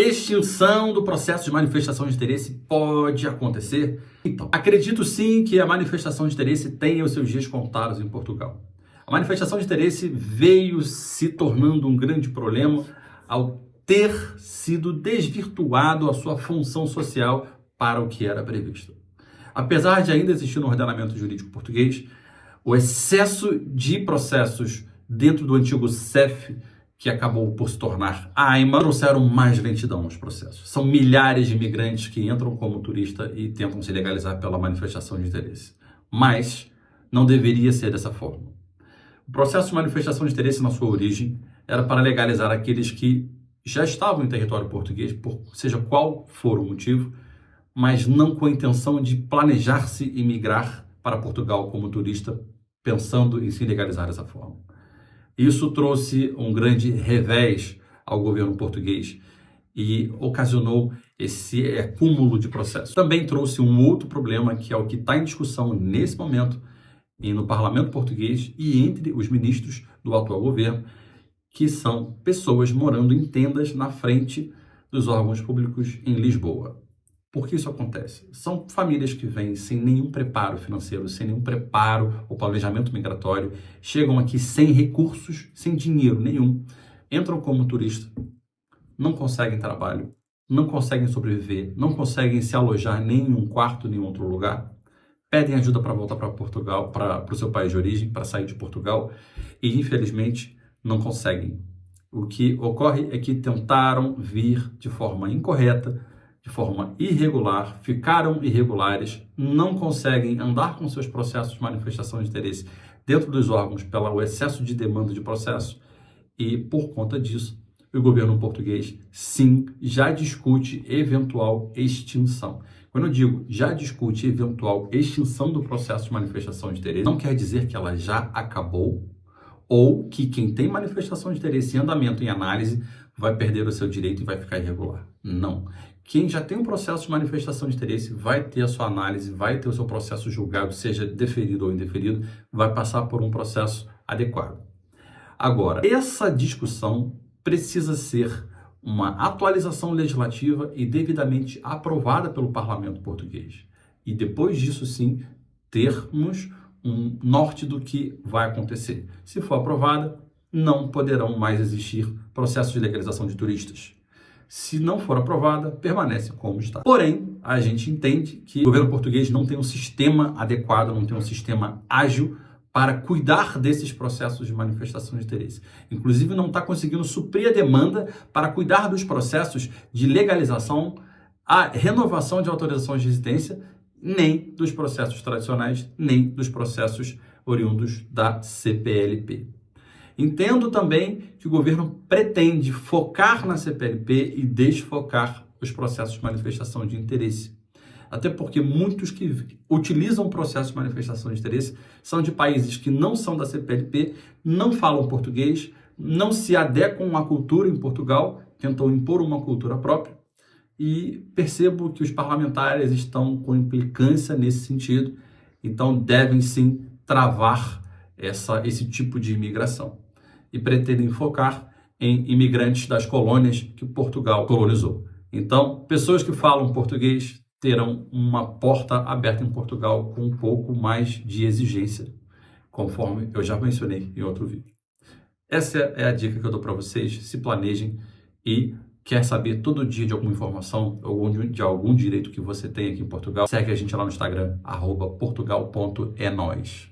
Extinção do processo de manifestação de interesse pode acontecer? Então, acredito sim que a manifestação de interesse tenha os seus dias contados em Portugal. A manifestação de interesse veio se tornando um grande problema ao ter sido desvirtuado a sua função social para o que era previsto. Apesar de ainda existir no ordenamento jurídico português, o excesso de processos dentro do antigo CEF, que acabou por se tornar AIMA, trouxeram mais lentidão nos processos. São milhares de imigrantes que entram como turista e tentam se legalizar pela manifestação de interesse. Mas não deveria ser dessa forma. O processo de manifestação de interesse, na sua origem, era para legalizar aqueles que já estavam em território português, por seja qual for o motivo, mas não com a intenção de planejar-se e migrar para Portugal como turista, pensando em se legalizar dessa forma. Isso trouxe um grande revés ao governo português e ocasionou esse acúmulo de processos. Também trouxe um outro problema, que é o que está em discussão nesse momento no parlamento português e entre os ministros do atual governo, que são pessoas morando em tendas na frente dos órgãos públicos em Lisboa. Por que isso acontece? São famílias que vêm sem nenhum preparo financeiro, sem nenhum preparo ou planejamento migratório, chegam aqui sem recursos, sem dinheiro nenhum, entram como turista, não conseguem trabalho, não conseguem sobreviver, não conseguem se alojar nem em um quarto, nem em outro lugar, pedem ajuda para voltar para Portugal, para o seu país de origem, para sair de Portugal e, infelizmente, não conseguem. O que ocorre é que tentaram vir de forma incorreta, de forma irregular, ficaram irregulares, não conseguem andar com seus processos de manifestação de interesse dentro dos órgãos pelo excesso de demanda de processo e, por conta disso, o governo português, sim, já discute eventual extinção. Quando eu digo já discute eventual extinção do processo de manifestação de interesse, não quer dizer que ela já acabou ou que quem tem manifestação de interesse em andamento, em análise, vai perder o seu direito e vai ficar irregular. Não. Quem já tem um processo de manifestação de interesse vai ter a sua análise, vai ter o seu processo julgado, seja deferido ou indeferido, vai passar por um processo adequado. Agora, essa discussão precisa ser uma atualização legislativa e devidamente aprovada pelo parlamento português. E depois disso, sim, termos um norte do que vai acontecer. Se for aprovada, não poderão mais existir processos de legalização de turistas. Se não for aprovada, permanece como está. Porém, a gente entende que o governo português não tem um sistema adequado, não tem um sistema ágil para cuidar desses processos de manifestação de interesse. Inclusive, não está conseguindo suprir a demanda para cuidar dos processos de legalização, a renovação de autorizações de residência, nem dos processos tradicionais, nem dos processos oriundos da CPLP. Entendo também que o governo pretende focar na CPLP e desfocar os processos de manifestação de interesse. Até porque muitos que utilizam o processo de manifestação de interesse são de países que não são da CPLP, não falam português, não se adequam à cultura em Portugal, tentam impor uma cultura própria, e percebo que os parlamentares estão com implicância nesse sentido, então devem sim travar esse tipo de imigração e pretendem focar em imigrantes das colônias que Portugal colonizou. Então, pessoas que falam português terão uma porta aberta em Portugal com um pouco mais de exigência, conforme eu já mencionei em outro vídeo. Essa é a dica que eu dou para vocês, se planejem e quer saber todo dia de alguma informação ou de algum direito que você tem aqui em Portugal, segue a gente lá no Instagram, @portugal.enóis.